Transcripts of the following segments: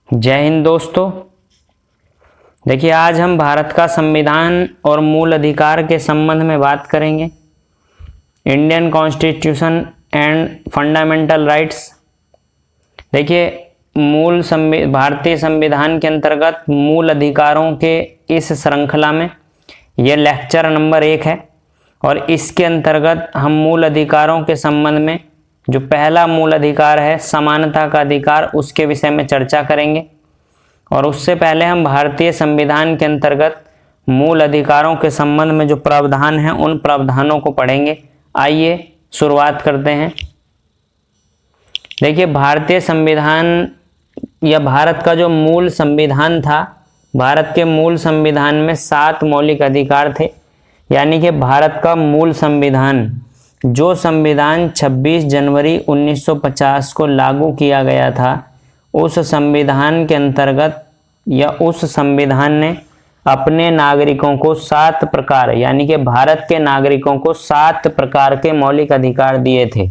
जय हिंद दोस्तों। देखिए, आज हम भारत का संविधान और मूल अधिकार के संबंध में बात करेंगे। Indian constitution and fundamental rights. देखिए, भारतीय संविधान के अंतर्गत मूल अधिकारों के इस श्रृंखला में यह लेक्चर नंबर 1 है और इसके अंतर्गत हम मूल अधिकारों के संबंध में जो पहला मूल अधिकार है समानता का अधिकार, उसके विषय में चर्चा करेंगे। और उससे पहले हम भारतीय संविधान के अंतर्गत मूल अधिकारों के संबंध में जो प्रावधान हैं उन प्रावधानों को पढ़ेंगे। आइए शुरुआत करते हैं। देखिए, भारतीय संविधान या भारत का जो मूल संविधान था, भारत के मूल संविधान में 7 मौलिक अधिकार थे। यानी कि भारत का मूल संविधान, जो संविधान 26 जनवरी 1950 को लागू किया गया था, उस संविधान के अंतर्गत या उस संविधान ने अपने नागरिकों को 7 प्रकार, यानी कि भारत के नागरिकों को 7 प्रकार के मौलिक अधिकार दिए थे।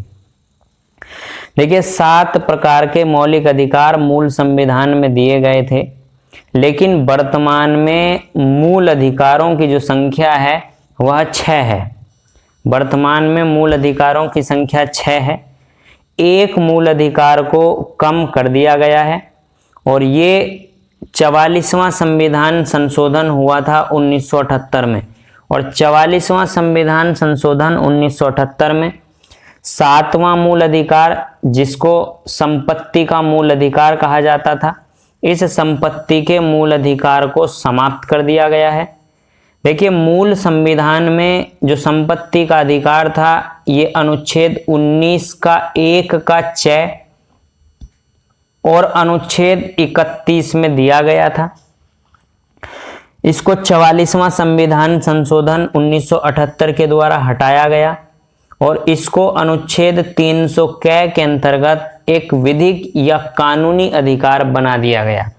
देखिए, 7 प्रकार के मौलिक अधिकार मूल संविधान में दिए गए थे, लेकिन वर्तमान में मूल अधिकारों की जो संख्या है वह 6 है। वर्तमान में मूल अधिकारों की संख्या 6 है। एक मूल अधिकार को कम कर दिया गया है और ये 44वां संविधान संशोधन हुआ था 1978 में। और 44वां संविधान संशोधन 1978 में 7वां मूल अधिकार, जिसको संपत्ति का मूल अधिकार कहा जाता था, इस संपत्ति के मूल अधिकार को समाप्त कर दिया गया है। देखिए, मूल संविधान में जो संपत्ति का अधिकार था, ये अनुच्छेद 19 का 1 का च और अनुच्छेद 31 में दिया गया था। इसको 44वां संविधान संशोधन 1978 के द्वारा हटाया गया और इसको अनुच्छेद 300 के अंतर्गत एक विधिक या कानूनी अधिकार बना दिया गया।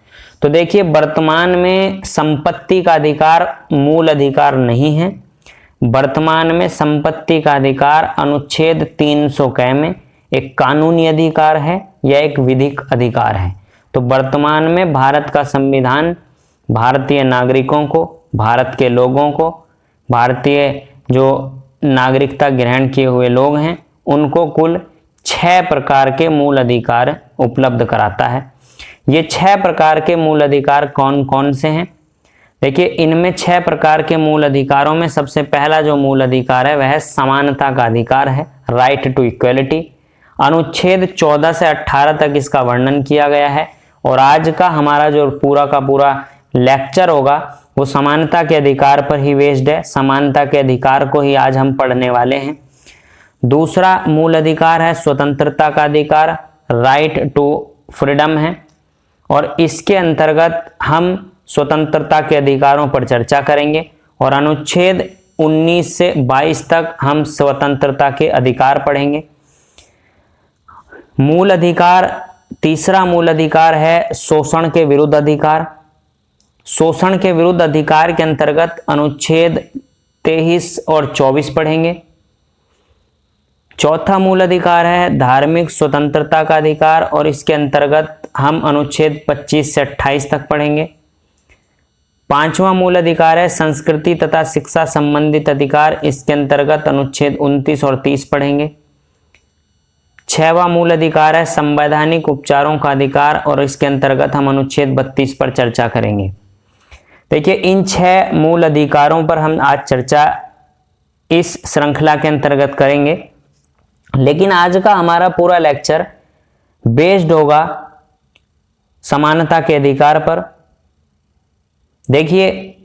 तो देखिए, वर्तमान में संपत्ति का अधिकार मूल अधिकार नहीं है। वर्तमान में संपत्ति का अधिकार अनुच्छेद 300 के में एक कानूनी अधिकार है या एक विधिक अधिकार है। तो वर्तमान में भारत का संविधान भारतीय नागरिकों को, भारत के लोगों को, भारतीय जो नागरिकता ग्रहण किए हुए लोग हैं, उनको कुल 6 प्रकार के मूल अधिकार उपलब्ध कराता है। ये 6 प्रकार के मूल अधिकार कौन कौन से हैं? देखिए, इनमें 6 प्रकार के मूल अधिकारों में सबसे पहला जो मूल अधिकार है वह समानता का अधिकार है, राइट टू इक्वलिटी। अनुच्छेद 14 से 18 तक इसका वर्णन किया गया है और आज का हमारा जो पूरा का पूरा लेक्चर होगा वो समानता के अधिकार पर ही बेस्ड है। समानता के अधिकार को ही आज हम पढ़ने वाले हैं। दूसरा मूल अधिकार है स्वतंत्रता का अधिकार, राइट टू फ्रीडम है, और इसके अंतर्गत हम स्वतंत्रता के अधिकारों पर चर्चा करेंगे और अनुच्छेद 19 से 22 तक हम स्वतंत्रता के अधिकार पढ़ेंगे। मूल अधिकार, तीसरा मूल अधिकार है शोषण के विरुद्ध अधिकार। शोषण के विरुद्ध अधिकार के अंतर्गत अनुच्छेद 23 और 24 पढ़ेंगे। चौथा मूल अधिकार है धार्मिक स्वतंत्रता का अधिकार और इसके अंतर्गत हम अनुच्छेद 25 से 28 तक पढ़ेंगे। पांचवा मूल अधिकार है संस्कृति तथा शिक्षा संबंधित अधिकार, इसके अंतर्गत अनुच्छेद 29 और 30 पढ़ेंगे। 6वां मूल अधिकार है संवैधानिक उपचारों का अधिकार और इसके अंतर्गत हम अनुच्छेद 32 पर चर्चा करेंगे। देखिए, इन 6 मूल अधिकारों पर हम आज चर्चा इस श्रृंखला के अंतर्गत करेंगे, लेकिन आज का हमारा पूरा लेक्चर बेस्ड होगा समानता के अधिकार पर। देखिए,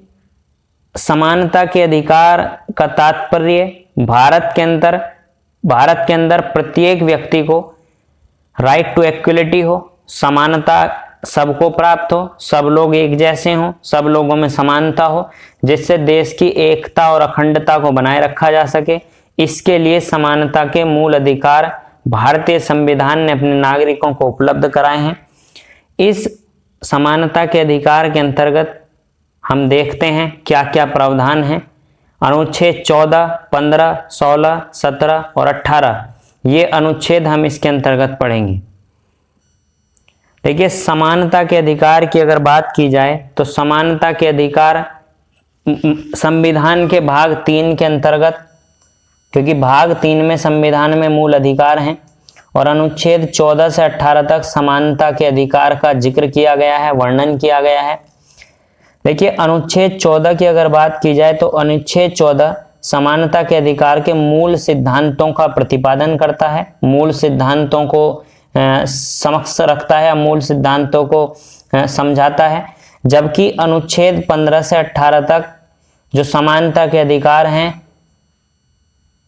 समानता के अधिकार का तात्पर्य भारत के अंदर प्रत्येक व्यक्ति को राइट टू इक्वलिटी हो, समानता सबको प्राप्त हो, सब लोग एक जैसे हों, सब लोगों में समानता हो, जिससे देश की एकता और अखंडता को बनाए रखा जा सके। इसके लिए समानता के मूल अधिकार भारतीय संविधान ने अपने नागरिकों को उपलब्ध कराए हैं। इस समानता के अधिकार के अंतर्गत हम देखते हैं क्या क्या प्रावधान हैं। अनुच्छेद 14, 15, 16, 17 और 18 ये अनुच्छेद हम इसके अंतर्गत पढ़ेंगे। देखिए, समानता के अधिकार की अगर बात की जाए तो समानता के अधिकार संविधान के भाग 3 के अंतर्गत, क्योंकि भाग 3 में संविधान में मूल अधिकार हैं और अनुच्छेद 14 से 18 तक समानता के अधिकार का जिक्र किया गया है, वर्णन किया गया है। देखिए, अनुच्छेद 14 की अगर बात की जाए तो अनुच्छेद 14 समानता के अधिकार के मूल सिद्धांतों का प्रतिपादन करता है, मूल सिद्धांतों को समक्ष रखता है, मूल सिद्धांतों को समझाता है। जबकि अनुच्छेद 15 से 18 तक जो समानता के अधिकार हैं,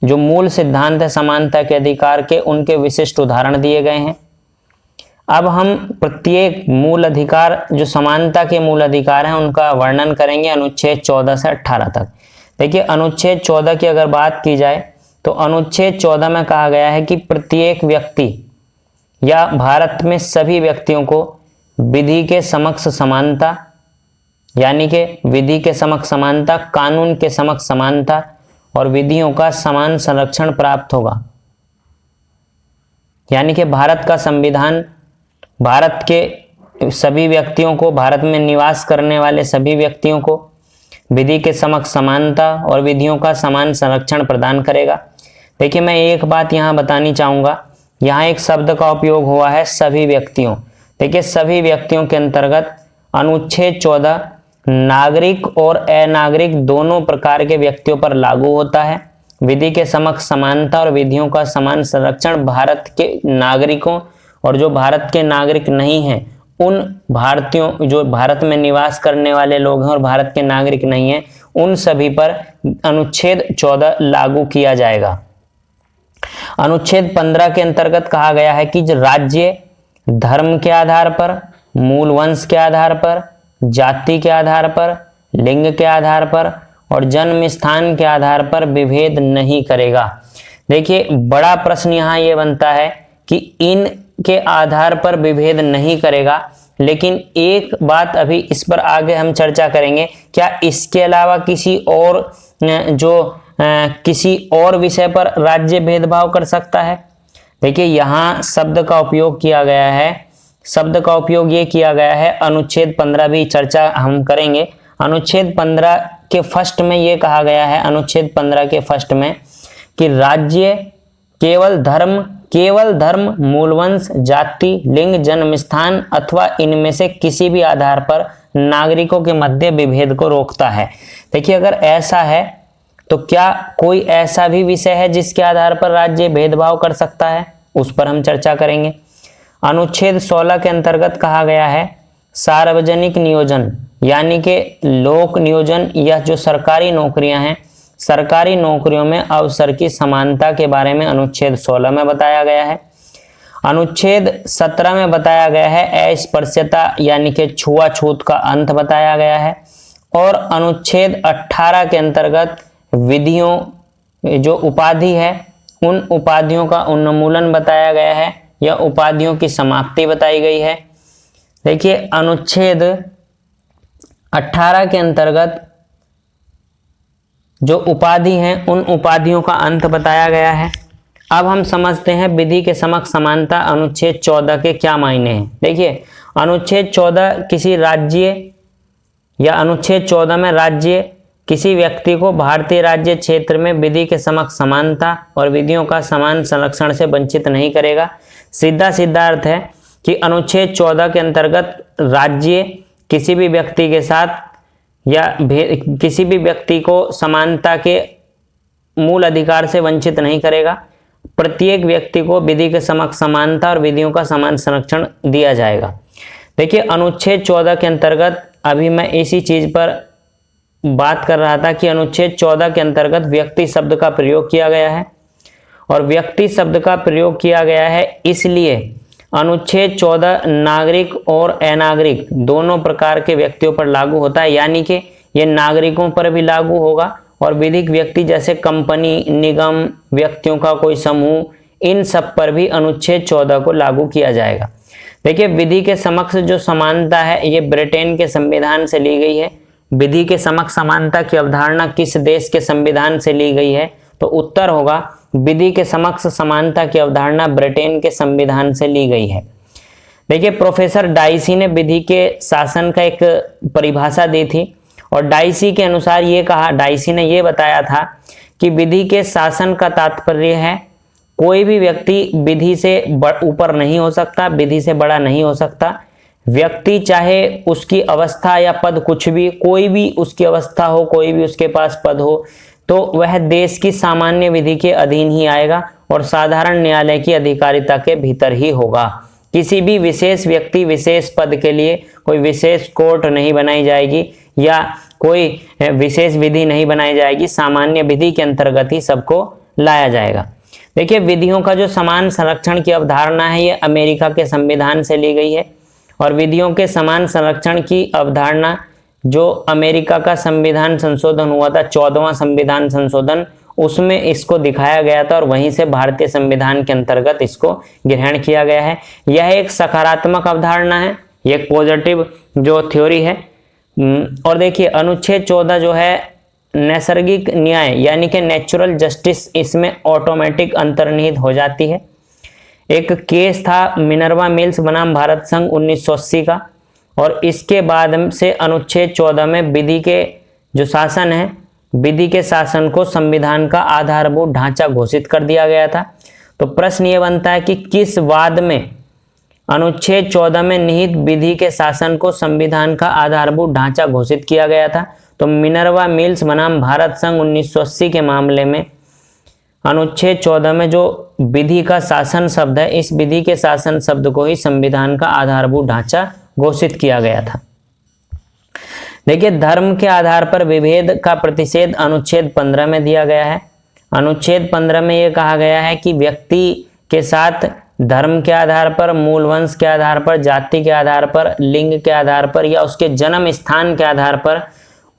जो मूल सिद्धांत है समानता के अधिकार के, उनके विशिष्ट उदाहरण दिए गए हैं। अब हम प्रत्येक मूल अधिकार, जो समानता के मूल अधिकार हैं, उनका वर्णन करेंगे अनुच्छेद 14 से 18 तक। देखिए, अनुच्छेद 14 की अगर बात की जाए तो अनुच्छेद 14 में कहा गया है कि प्रत्येक व्यक्ति या भारत में सभी व्यक्तियों को विधि के समक्ष समानता, यानी कि विधि के समक्ष समानता, कानून के समक्ष समानता और विधियों का समान संरक्षण प्राप्त होगा। यानी कि भारत का संविधान भारत के सभी व्यक्तियों को, भारत में निवास करने वाले सभी व्यक्तियों को विधि के समक्ष समानता और विधियों का समान संरक्षण प्रदान करेगा। देखिए, मैं एक बात यहाँ बतानी चाहूँगा, यहाँ एक शब्द का उपयोग हुआ है सभी व्यक्तियों। देखिए, सभी व्यक्तियों के अंतर्गत अनुच्छेद 14 नागरिक और अनागरिक दोनों प्रकार के व्यक्तियों पर लागू होता है। विधि के समक्ष समानता और विधियों का समान संरक्षण भारत के नागरिकों और जो भारत के नागरिक नहीं हैं उन भारतीयों, जो भारत में निवास करने वाले लोग हैं और भारत के नागरिक नहीं हैं, उन सभी पर अनुच्छेद 14 लागू किया जाएगा। अनुच्छेद 15 के अंतर्गत कहा गया है कि राज्य धर्म के आधार पर, मूल वंश के आधार पर, जाति के आधार पर, लिंग के आधार पर और जन्म स्थान के आधार पर विभेद नहीं करेगा। देखिए, बड़ा प्रश्न यहाँ ये बनता है कि इन के आधार पर विभेद नहीं करेगा, लेकिन एक बात अभी इस पर आगे हम चर्चा करेंगे, क्या इसके अलावा किसी और विषय पर राज्य भेदभाव कर सकता है? देखिए, यहाँ शब्द का उपयोग किया गया है, शब्द का उपयोग ये किया गया है, अनुच्छेद 15 भी चर्चा हम करेंगे। अनुच्छेद 15 के फर्स्ट में ये कहा गया है, अनुच्छेद 15 के फर्स्ट में कि राज्य केवल धर्म, मूलवंश, जाति, लिंग, जन्म स्थान अथवा इनमें से किसी भी आधार पर नागरिकों के मध्य विभेद को रोकता है। देखिए, अगर ऐसा है तो क्या कोई ऐसा भी विषय है जिसके आधार पर राज्य भेदभाव कर सकता है? उस पर हम चर्चा करेंगे। अनुच्छेद 16 के अंतर्गत कहा गया है सार्वजनिक नियोजन, यानी कि लोक नियोजन या जो सरकारी नौकरियां हैं, सरकारी नौकरियों में अवसर की समानता के बारे में अनुच्छेद 16 में बताया गया है। अनुच्छेद 17 में बताया गया है अस्पृश्यता यानी कि छुआछूत का अंत बताया गया है। और अनुच्छेद 18 के अंतर्गत विधियों जो उपाधि है उन उपाधियों का उन्मूलन बताया गया है या उपाधियों की समाप्ति बताई गई है। देखिए, अनुच्छेद 18 के अंतर्गत जो उपाधि हैं उन उपाधियों का अंत बताया गया है। अब हम समझते हैं विधि के समक्ष समानता अनुच्छेद 14 के क्या मायने हैं। देखिए, अनुच्छेद 14 किसी राज्य या अनुच्छेद 14 में राज्य किसी व्यक्ति को भारतीय राज्य क्षेत्र में विधि के समक्ष समानता और विधियों का समान संरक्षण से वंचित नहीं करेगा। सीधा अर्थ है कि अनुच्छेद 14 के अंतर्गत राज्य किसी भी व्यक्ति के साथ या किसी भी व्यक्ति को समानता के मूल अधिकार से वंचित नहीं करेगा। प्रत्येक व्यक्ति को विधि के समक्ष समानता और विधियों का समान संरक्षण दिया जाएगा। देखिए, अनुच्छेद 14 के अंतर्गत अभी मैं इसी चीज पर बात कर रहा था कि अनुच्छेद 14 के अंतर्गत व्यक्ति शब्द का प्रयोग किया गया है और व्यक्ति शब्द का प्रयोग किया गया है इसलिए अनुच्छेद 14 नागरिक और अनागरिक दोनों प्रकार के व्यक्तियों पर लागू होता है, यानी कि ये नागरिकों पर भी लागू होगा और विधिक व्यक्ति जैसे कंपनी, निगम, व्यक्तियों का कोई समूह, इन सब पर भी अनुच्छेद 14 को लागू किया जाएगा। देखिए, विधि के समक्ष जो समानता है ये ब्रिटेन के संविधान से ली गई है। विधि के समक्ष समानता की अवधारणा किस देश के संविधान से ली गई है? तो उत्तर होगा विधि के समक्ष समानता की अवधारणा ब्रिटेन के संविधान से ली गई है। देखिए प्रोफेसर डाइसी ने विधि के शासन का एक परिभाषा दी थी और डाइसी के अनुसार ये कहा, डाइसी ने ये बताया था कि विधि के शासन का तात्पर्य है कोई भी व्यक्ति विधि से ऊपर नहीं हो सकता, विधि से बड़ा नहीं हो सकता। व्यक्ति चाहे उसकी अवस्था या पद कुछ भी, कोई भी उसकी अवस्था हो, कोई भी उसके पास पद हो, तो वह देश की सामान्य विधि के अधीन ही आएगा और साधारण न्यायालय की अधिकारिता के भीतर ही होगा। किसी भी विशेष व्यक्ति विशेष पद के लिए कोई विशेष कोर्ट नहीं बनाई जाएगी या कोई विशेष विधि नहीं बनाई जाएगी, सामान्य विधि के अंतर्गत ही सबको लाया जाएगा। देखिए विधियों का जो समान संरक्षण की अवधारणा है ये अमेरिका के संविधान से ली गई है और विधियों के समान संरक्षण की अवधारणा जो अमेरिका का संविधान संशोधन हुआ था, 14वां संविधान संशोधन, उसमें इसको दिखाया गया था और वहीं से भारतीय संविधान के अंतर्गत इसको ग्रहण किया गया है। यह एक सकारात्मक अवधारणा है, यह एक पॉजिटिव जो थ्योरी है। और देखिए अनुच्छेद 14 जो है नैसर्गिक न्याय यानी कि नेचुरल जस्टिस, इसमें ऑटोमेटिक अंतर्निहित हो जाती है। एक केस था मिनर्वा मिल्स बनाम भारत संघ 1980 का और इसके बाद से अनुच्छेद 14 में विधि के जो शासन है, विधि के शासन को संविधान का आधारभूत ढांचा घोषित कर दिया गया था। तो प्रश्न ये बनता है कि किस वाद में अनुच्छेद 14 में निहित विधि के शासन को संविधान का आधारभूत ढांचा घोषित किया गया था? तो मिनर्वा मिल्स बनाम भारत संघ 1980 के मामले में अनुच्छेद 14 में जो विधि का शासन शब्द है, इस विधि के शासन शब्द को ही संविधान का आधारभूत ढांचा घोषित किया गया था। देखिए धर्म के आधार पर विभेद का प्रतिषेध अनुच्छेद 15 में दिया गया है। अनुच्छेद 15 में यह कहा गया है कि व्यक्ति के साथ धर्म के आधार पर, मूल वंश के आधार पर, जाति के आधार पर, लिंग के आधार पर या उसके जन्म स्थान के आधार पर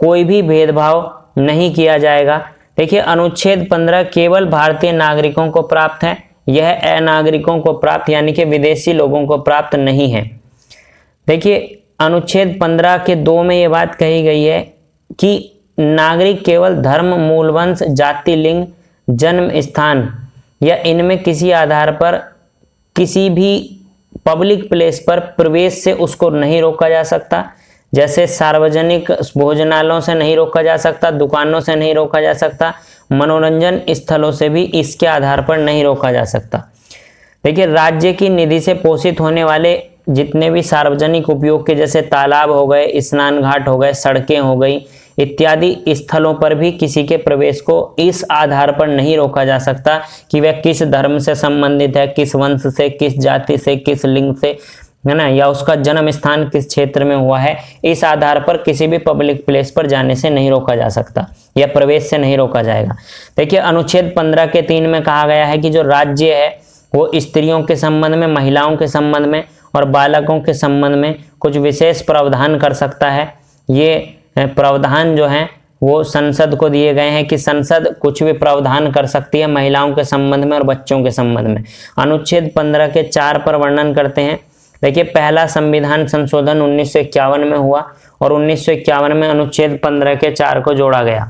कोई भी भेदभाव नहीं किया जाएगा। देखिए अनुच्छेद 15 केवल भारतीय नागरिकों को प्राप्त है, यह अनागरिकों को प्राप्त यानी कि विदेशी लोगों को प्राप्त नहीं है। देखिए अनुच्छेद 15 के 2 में यह बात कही गई है कि नागरिक केवल धर्म, मूल वंश, जाति, लिंग, जन्म स्थान या इनमें किसी आधार पर किसी भी पब्लिक प्लेस पर प्रवेश से उसको नहीं रोका जा सकता। जैसे सार्वजनिक भोजनालयों से नहीं रोका जा सकता, दुकानों से नहीं रोका जा सकता, मनोरंजन स्थलों से भी इसके आधार पर नहीं रोका जा सकता। देखिए राज्य की निधि से पोषित होने वाले जितने भी सार्वजनिक उपयोग के जैसे तालाब हो गए, स्नान घाट हो गए, सड़कें हो गई इत्यादि स्थलों पर भी किसी के प्रवेश को इस आधार पर नहीं रोका जा सकता कि वह किस धर्म से संबंधित है, किस वंश से, किस जाति से, किस लिंग से, है ना, या उसका जन्म स्थान किस क्षेत्र में हुआ है। इस आधार पर किसी भी पब्लिक प्लेस पर जाने से नहीं रोका जा सकता या प्रवेश से नहीं रोका जाएगा। देखिए अनुच्छेद 15 के 3 में कहा गया है कि जो राज्य है वो स्त्रियों के संबंध में, महिलाओं के संबंध में और बालकों के संबंध में कुछ विशेष प्रावधान कर सकता है। ये प्रावधान जो हैं वो संसद को दिए गए हैं कि संसद कुछ भी प्रावधान कर सकती है महिलाओं के संबंध में और बच्चों के संबंध में। अनुच्छेद 15 के 4 पर वर्णन करते हैं। देखिए पहला संविधान संशोधन 1951 में हुआ और 1951 में अनुच्छेद 15 के 4 को जोड़ा गया।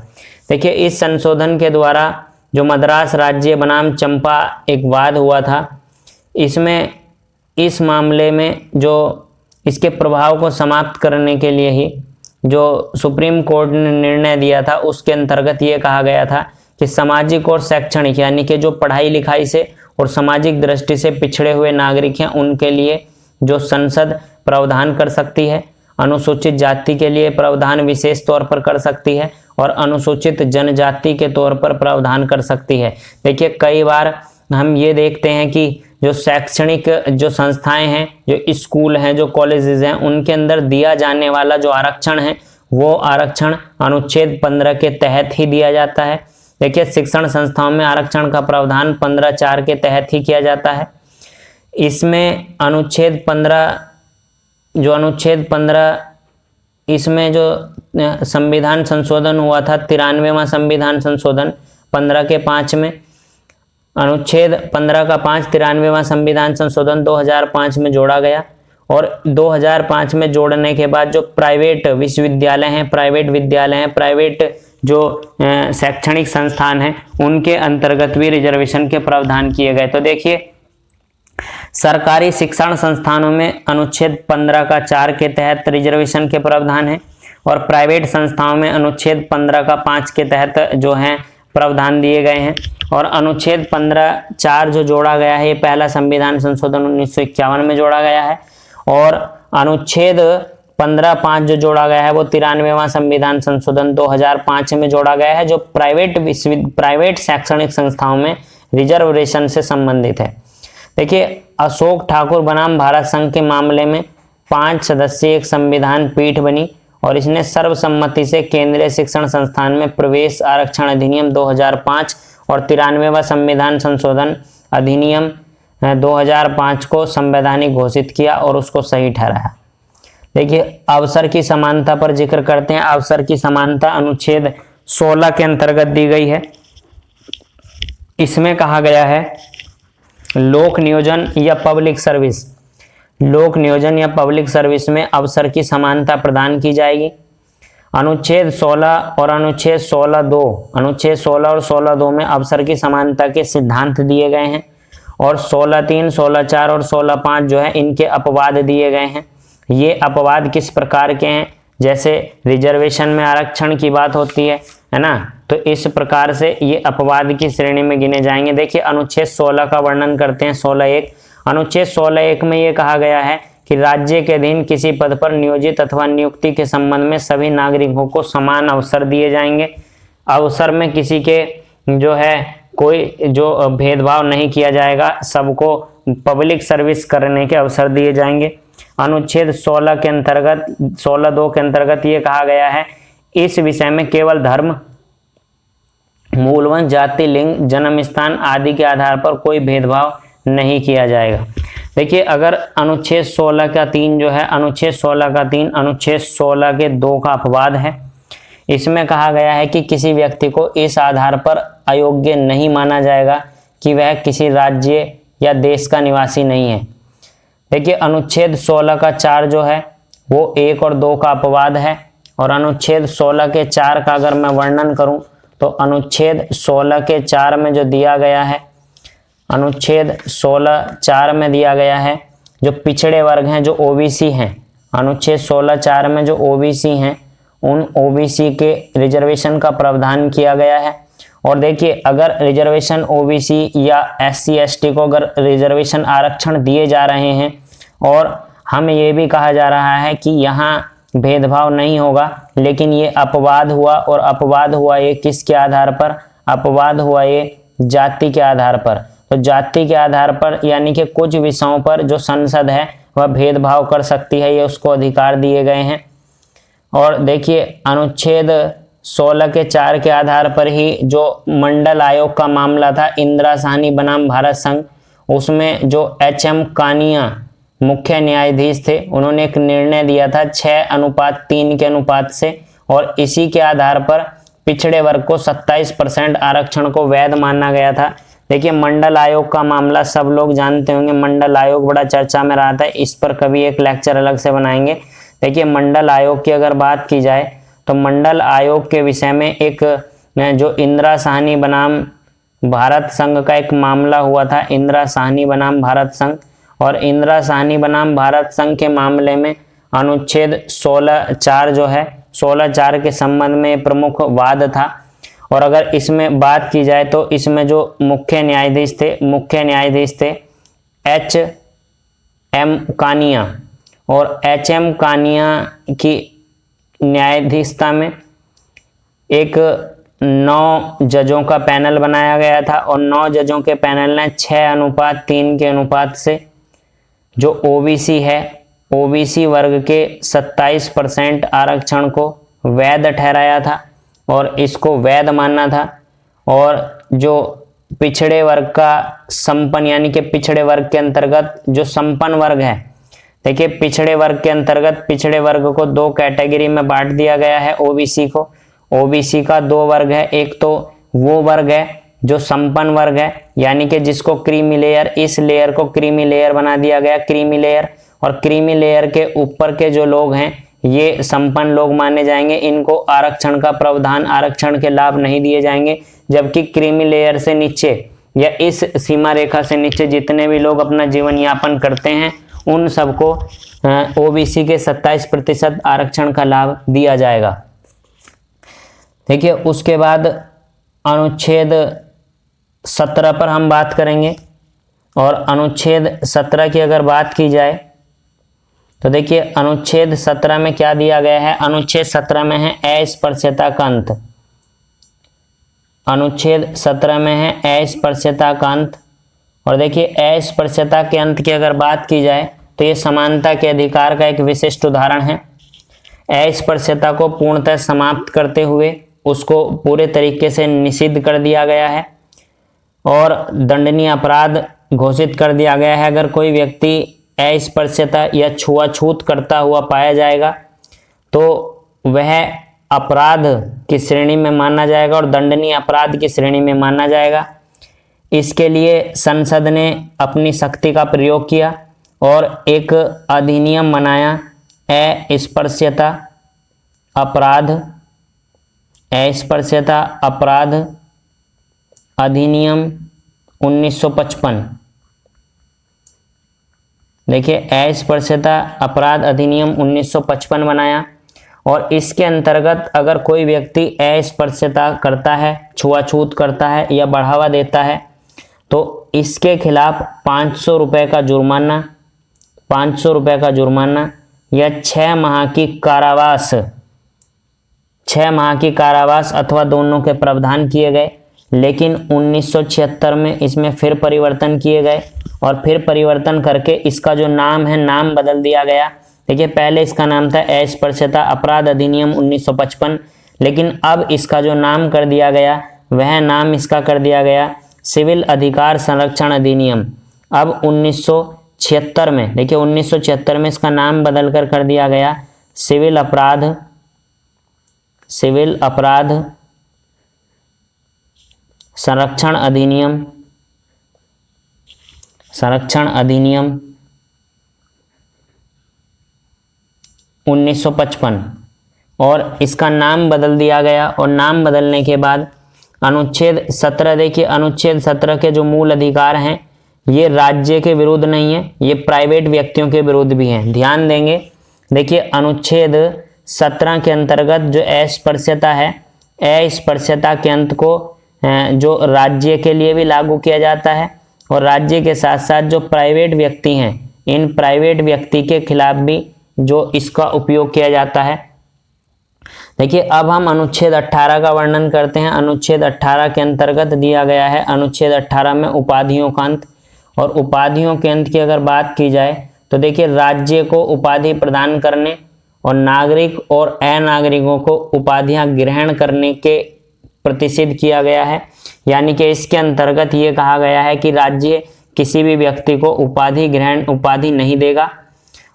देखिए इस संशोधन के द्वारा जो मद्रास राज्य बनाम चंपा एक वाद हुआ था, इसमें इस मामले में जो इसके प्रभाव को समाप्त करने के लिए ही जो सुप्रीम कोर्ट ने निर्णय दिया था उसके अंतर्गत ये कहा गया था कि सामाजिक और शैक्षणिक यानी कि जो पढ़ाई लिखाई से और सामाजिक दृष्टि से पिछड़े हुए नागरिक हैं उनके लिए जो संसद प्रावधान कर सकती है, अनुसूचित जाति के लिए प्रावधान विशेष तौर पर कर सकती है और अनुसूचित जनजाति के तौर पर प्रावधान कर सकती है। देखिए कई बार हम ये देखते हैं कि जो शैक्षणिक जो संस्थाएं हैं, जो स्कूल हैं, जो कॉलेजेस हैं, उनके अंदर दिया जाने वाला जो आरक्षण है वो आरक्षण अनुच्छेद 15 के तहत ही दिया जाता है। देखिए शिक्षण संस्थाओं में आरक्षण का प्रावधान 15(4) के तहत ही किया जाता है। इसमें अनुच्छेद 15 इसमें जो संविधान संशोधन हुआ था 93वां संविधान संशोधन 15 के 5 में, अनुच्छेद 15 का 5 93वां संविधान संशोधन 2005 में जोड़ा गया और 2005 में जोड़ने के बाद जो प्राइवेट विश्वविद्यालय हैं, प्राइवेट विद्यालय हैं, प्राइवेट जो शैक्षणिक संस्थान हैं उनके अंतर्गत भी रिजर्वेशन के प्रावधान किए गए। तो देखिए सरकारी शिक्षण संस्थानों में अनुच्छेद 15 का 4 के तहत रिजर्वेशन के प्रावधान है और प्राइवेट संस्थाओं में अनुच्छेद 15 का 5 के तहत जो है प्रावधान दिए गए हैं। और अनुच्छेद 15(4) जो जोड़ा गया है ये पहला संविधान संशोधन 1951 में जोड़ा गया है और अनुच्छेद 15(5) जो जोड़ा गया है वो 93वां संविधान संशोधन 2005 में जोड़ा गया है, जो प्राइवेट शैक्षणिक संस्थाओं में रिजर्वेशन से संबंधित है। देखिए, अशोक ठाकुर बनाम भारत संघ के मामले में 5 सदस्यीय एक संविधान पीठ बनी और इसने सर्वसम्मति से केंद्रीय शिक्षण संस्थान में प्रवेश आरक्षण अधिनियम 2005 और 93वां संविधान संशोधन अधिनियम 2005 को संवैधानिक घोषित किया और उसको सही ठहराया। देखिए, अवसर की समानता पर जिक्र करते हैं। अवसर की समानता अनुच्छेद 16 के अंतर्गत दी गई है। इसमें कहा गया है लोक नियोजन या पब्लिक सर्विस, लोक नियोजन या पब्लिक सर्विस में अवसर की समानता प्रदान की जाएगी। अनुच्छेद 16 और अनुच्छेद 16(2), अनुच्छेद 16 और 16(2) में अवसर की समानता के सिद्धांत दिए गए हैं और 16(3), 16(4) और 16(5) जो है इनके अपवाद दिए गए हैं। ये अपवाद किस प्रकार के हैं? जैसे रिजर्वेशन में आरक्षण की बात होती है ना, तो इस प्रकार से ये अपवाद की श्रेणी में गिने जाएंगे। देखिए, अनुच्छेद 16 का वर्णन करते हैं। 16(1) अनुच्छेद 16(1) में ये कहा गया है कि राज्य के अधीन किसी पद पर नियोजित अथवा नियुक्ति के संबंध में सभी नागरिकों को समान अवसर दिए जाएंगे। अवसर में किसी के जो है कोई जो भेदभाव नहीं किया जाएगा, सबको पब्लिक सर्विस करने के अवसर दिए जाएंगे। अनुच्छेद 16 के अंतर्गत 16(2) के अंतर्गत ये कहा गया है इस विषय में केवल धर्म, मूलवंश, जाति, लिंग, जन्म स्थान आदि के आधार पर कोई भेदभाव नहीं किया जाएगा। देखिए, अगर अनुच्छेद 16 का 3 जो है, अनुच्छेद 16 का 3 अनुच्छेद 16 के 2 का अपवाद है। इसमें कहा गया है कि किसी व्यक्ति को इस आधार पर अयोग्य नहीं माना जाएगा कि वह किसी राज्य या देश का निवासी नहीं है। देखिए, अनुच्छेद 16 का 4 जो है वो 1 और 2 का अपवाद है और अनुच्छेद 16 के 4 का अगर मैं वर्णन करूं तो अनुच्छेद 16 के 4 में जो दिया गया है, अनुच्छेद 16(4) में दिया गया है जो पिछड़े वर्ग हैं, जो ओबीसी हैं, अनुच्छेद 16(4) में जो ओबीसी हैं उन ओबीसी के रिजर्वेशन का प्रावधान किया गया है। और देखिए, अगर रिजर्वेशन ओबीसी या एससी एसटी को अगर रिजर्वेशन आरक्षण दिए जा रहे हैं और हमें ये भी कहा जा रहा है कि यहाँ भेदभाव नहीं होगा, लेकिन ये अपवाद हुआ और अपवाद हुआ ये किसके आधार पर? अपवाद हुआ ये जाति के आधार पर। तो जाति के आधार पर यानी कि कुछ विषयों पर जो संसद है वह भेदभाव कर सकती है, ये उसको अधिकार दिए गए हैं। और देखिए, अनुच्छेद 16 के 4 के आधार पर ही जो मंडल आयोग का मामला था इंदिरा साहनी बनाम भारत संघ, उसमें जो HM कानिया मुख्य न्यायाधीश थे उन्होंने एक निर्णय दिया था 6:3 के अनुपात से और इसी के आधार पर पिछड़े वर्ग को 27% आरक्षण को वैध माना गया था। देखिए, मंडल आयोग का मामला सब लोग जानते होंगे, मंडल आयोग बड़ा चर्चा में रहा था, इस पर कभी एक लेक्चर अलग से बनाएंगे। देखिए, मंडल आयोग की अगर बात की जाए तो मंडल आयोग के विषय में एक जो इंदिरा साहनी बनाम भारत संघ का एक मामला हुआ था, इंदिरा साहनी बनाम भारत संघ, और इंदिरा साहनी बनाम भारत संघ के मामले में अनुच्छेद 16(4) जो है 16(4) के संबंध में प्रमुख वाद था। और अगर इसमें बात की जाए तो इसमें जो मुख्य न्यायाधीश थे HM कानिया, और HM कानिया की न्यायाधीशता में एक 9 जजों का पैनल बनाया गया था और 9 जजों के पैनल ने 6:3 के अनुपात से जो ओबीसी है, ओबीसी वर्ग के 27% आरक्षण को वैध ठहराया था और इसको वैध मानना था। और जो पिछड़े वर्ग का संपन्न यानी कि पिछड़े वर्ग के अंतर्गत जो संपन्न वर्ग है, देखिए, पिछड़े वर्ग के अंतर्गत पिछड़े वर्ग को 2 कैटेगरी में बांट दिया गया है। ओबीसी को, ओबीसी का 2 वर्ग है, एक तो वो वर्ग है जो संपन्न वर्ग है यानी कि जिसको क्रीमी लेयर, इस लेयर को क्रीमी लेयर बना दिया गया, क्रीमी लेयर, और क्रीमी लेयर के ऊपर के जो लोग हैं ये संपन्न लोग माने जाएंगे, इनको आरक्षण का प्रावधान, आरक्षण के लाभ नहीं दिए जाएंगे। जबकि क्रीमी लेयर से नीचे या इस सीमा रेखा से नीचे जितने भी लोग अपना जीवन यापन करते हैं उन सबको ओबीसी के 27% आरक्षण का लाभ दिया जाएगा। देखिए उसके बाद अनुच्छेद 17 पर हम बात करेंगे, और अनुच्छेद 17 की अगर बात की जाए तो देखिए अनुच्छेद 17 में क्या दिया गया है। अनुच्छेद 17 में है अस्पृश्यता का अंत। अनुच्छेद 17 में है अस्पृश्यता का अंत। और देखिए अस्पृश्यता के अंत की अगर बात की जाए तो ये समानता के अधिकार का एक विशिष्ट उदाहरण है। अस्पृश्यता को पूर्णतः समाप्त करते हुए उसको पूरे तरीके से निषिद्ध कर दिया गया है और दंडनीय अपराध घोषित कर दिया गया है। अगर कोई व्यक्ति अस्पृश्यता या छुआछूत करता हुआ पाया जाएगा तो वह अपराध की श्रेणी में माना जाएगा और दंडनीय अपराध की श्रेणी में माना जाएगा। इसके लिए संसद ने अपनी शक्ति का प्रयोग किया और एक अधिनियम बनाया, अस्पृश्यता अपराध अधिनियम 1955। देखिए अस्पृश्यता अपराध अधिनियम 1955 बनाया और इसके अंतर्गत अगर कोई व्यक्ति अस्पृश्यता करता है, छुआछूत करता है या बढ़ावा देता है तो इसके खिलाफ 500 रुपये का जुर्माना या 6 माह की कारावास अथवा दोनों के प्रावधान किए गए। लेकिन 1976 में इसमें फिर परिवर्तन किए गए और फिर परिवर्तन करके इसका जो नाम है नाम बदल दिया गया। देखिए पहले इसका नाम था अस्पृश्यता अपराध अधिनियम 1955, लेकिन अब इसका जो नाम कर दिया गया वह नाम इसका कर दिया गया सिविल अधिकार संरक्षण अधिनियम। अब 1976 में, देखिए 1976 में इसका नाम बदल कर दिया गया सिविल अपराध संरक्षण अधिनियम 1955 और इसका नाम बदल दिया गया। और नाम बदलने के बाद अनुच्छेद 17, देखिए अनुच्छेद 17 के जो मूल अधिकार हैं ये राज्य के विरुद्ध नहीं है, ये प्राइवेट व्यक्तियों के विरुद्ध भी हैं। ध्यान देंगे, देखिए अनुच्छेद 17 के अंतर्गत जो अस्पृश्यता है, अस्पृश्यता के अंत को जो राज्य के लिए भी लागू किया जाता है और राज्य के साथ साथ जो प्राइवेट व्यक्ति हैं इन प्राइवेट व्यक्ति के खिलाफ भी जो इसका उपयोग किया जाता है। देखिए अब हम अनुच्छेद 18 का वर्णन करते हैं। अनुच्छेद 18 के अंतर्गत दिया गया है, अनुच्छेद 18 में उपाधियों का अंत। और उपाधियों के अंत की अगर बात की जाए तो देखिए राज्य को उपाधि प्रदान करने और नागरिक और अनागरिकों को उपाधियां ग्रहण करने के प्रतिषिद्ध किया गया है। यानी कि इसके अंतर्गत ये कहा गया है कि राज्य किसी भी व्यक्ति को उपाधि नहीं देगा।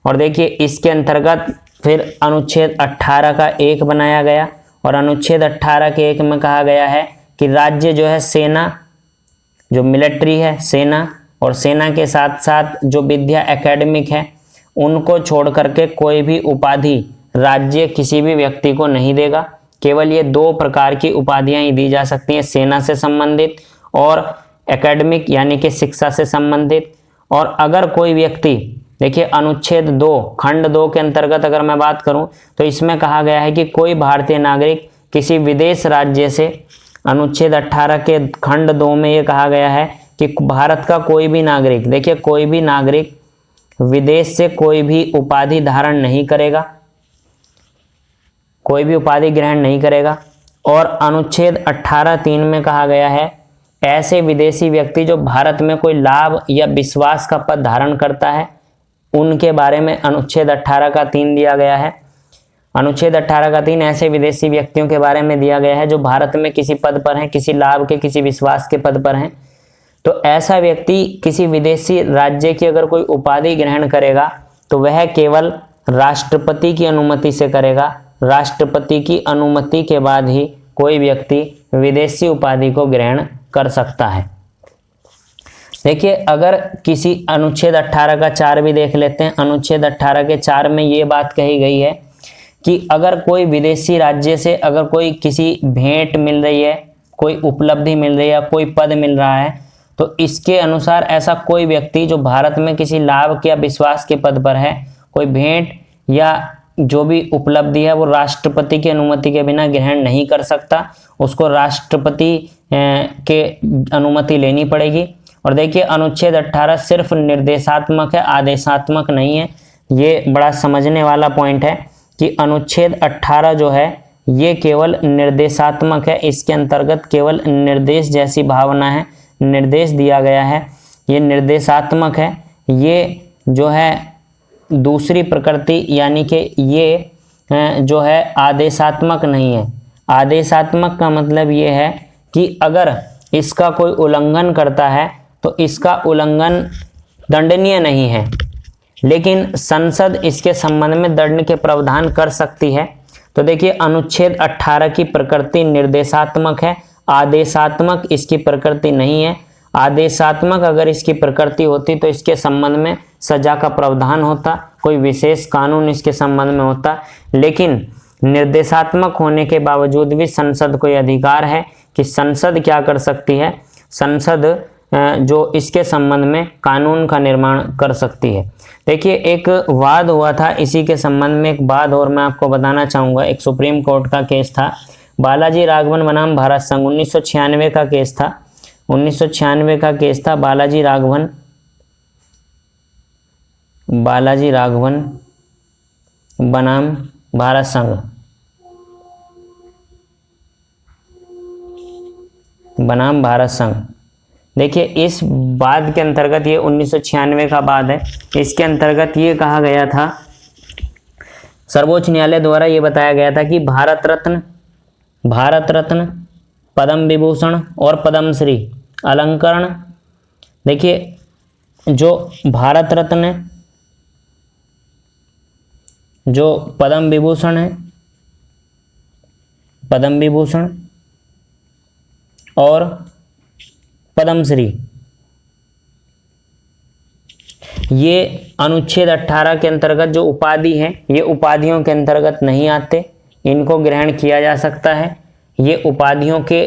और देखिए इसके अंतर्गत फिर अनुच्छेद 18 का 1 बनाया गया और अनुच्छेद 18 के 1 में कहा गया है कि राज्य जो है सेना, जो मिलिट्री है सेना, और सेना के साथ साथ जो विद्या एकेडमिक है उनको छोड़ करके कोई भी उपाधि राज्य किसी भी व्यक्ति को नहीं देगा। केवल ये 2 प्रकार की उपाधियां ही दी जा सकती हैं, सेना से संबंधित और एकेडमिक यानी कि शिक्षा से संबंधित। और अगर कोई व्यक्ति, देखिए अनुच्छेद 2 खंड 2 के अंतर्गत अगर मैं बात करूं तो इसमें कहा गया है कि कोई भारतीय नागरिक किसी विदेश राज्य से, अनुच्छेद 18 के खंड 2 में ये कहा गया है कि भारत का कोई भी नागरिक, देखिए कोई भी नागरिक विदेश से कोई भी उपाधि धारण नहीं करेगा, कोई भी उपाधि ग्रहण नहीं करेगा। और अनुच्छेद 18(3) में कहा गया है ऐसे विदेशी व्यक्ति जो भारत में कोई लाभ या विश्वास का पद धारण करता है उनके बारे में अनुच्छेद 18 का 3 दिया गया है। अनुच्छेद 18 का 3 ऐसे विदेशी व्यक्तियों के बारे में दिया गया है जो भारत में किसी पद पर हैं, किसी लाभ के, किसी विश्वास के पद पर हैं। तो ऐसा व्यक्ति किसी विदेशी राज्य की अगर कोई उपाधि ग्रहण करेगा तो वह केवल राष्ट्रपति की अनुमति से करेगा। राष्ट्रपति की अनुमति के बाद ही कोई व्यक्ति विदेशी उपाधि को ग्रहण कर सकता है। देखिए अगर किसी अनुच्छेद 18 का 4 भी देख लेते हैं। अनुच्छेद 18 के 4 में ये बात कही गई है कि अगर कोई विदेशी राज्य से अगर कोई किसी भेंट मिल रही है, कोई उपलब्धि मिल रही है, कोई पद मिल रहा है तो इसके अनुसार ऐसा कोई व्यक्ति जो भारत में किसी लाभ या विश्वास के पद पर है, कोई भेंट या जो भी उपलब्धि है वो राष्ट्रपति की अनुमति के बिना ग्रहण नहीं कर सकता, उसको राष्ट्रपति के अनुमति लेनी पड़ेगी। और देखिए अनुच्छेद 18 सिर्फ निर्देशात्मक है, आदेशात्मक नहीं है। ये बड़ा समझने वाला पॉइंट है कि अनुच्छेद 18 जो है ये केवल निर्देशात्मक है, इसके अंतर्गत केवल निर्देश जैसी भावना है, निर्देश दिया गया है, ये निर्देशात्मक है। ये जो है दूसरी प्रकृति यानी कि ये जो है आदेशात्मक नहीं है। आदेशात्मक का मतलब ये है कि अगर इसका कोई उल्लंघन करता है तो इसका उल्लंघन दंडनीय नहीं है, लेकिन संसद इसके संबंध में दंड के प्रावधान कर सकती है। तो देखिए अनुच्छेद 18 की प्रकृति निर्देशात्मक है, आदेशात्मक इसकी प्रकृति नहीं है। आदेशात्मक अगर इसकी प्रकृति होती तो इसके संबंध में सजा का प्रावधान होता, कोई विशेष कानून इसके संबंध में होता, लेकिन निर्देशात्मक होने के बावजूद भी संसद को यह अधिकार है कि संसद क्या कर सकती है, संसद जो इसके संबंध में कानून का निर्माण कर सकती है। देखिए एक वाद हुआ था इसी के संबंध में, एक बात और मैं आपको बताना चाहूँगा। एक सुप्रीम कोर्ट का केस था, बालाजी राघवन बनाम भारत संघ, 1996 का केस था, 1996 का केस था। बालाजी राघवन बनाम भारत संघ, बनाम भारत संघ। देखिए इस वाद के अंतर्गत, ये 1996 का वाद है, इसके अंतर्गत ये कहा गया था, सर्वोच्च न्यायालय द्वारा ये बताया गया था कि भारत रत्न, पद्म विभूषण और पद्मश्री अलंकरण, देखिए जो भारत रत्न है, जो पद्म विभूषण है, पद्म विभूषण और पद्मश्री, ये अनुच्छेद 18 के अंतर्गत जो उपाधि है ये उपाधियों के अंतर्गत नहीं आते, इनको ग्रहण किया जा सकता है, ये उपाधियों के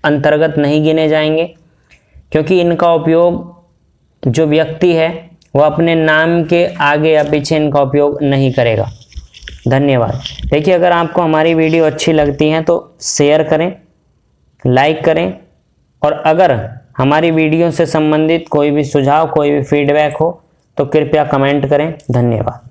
अंतर्गत नहीं गिने जाएंगे, क्योंकि इनका उपयोग जो व्यक्ति है वह अपने नाम के आगे या पीछे इनका उपयोग नहीं करेगा। धन्यवाद। देखिए अगर आपको हमारी वीडियो अच्छी लगती है तो शेयर करें, लाइक करें, और अगर हमारी वीडियो से संबंधित कोई भी सुझाव, कोई भी फीडबैक हो तो कृपया कमेंट करें। धन्यवाद।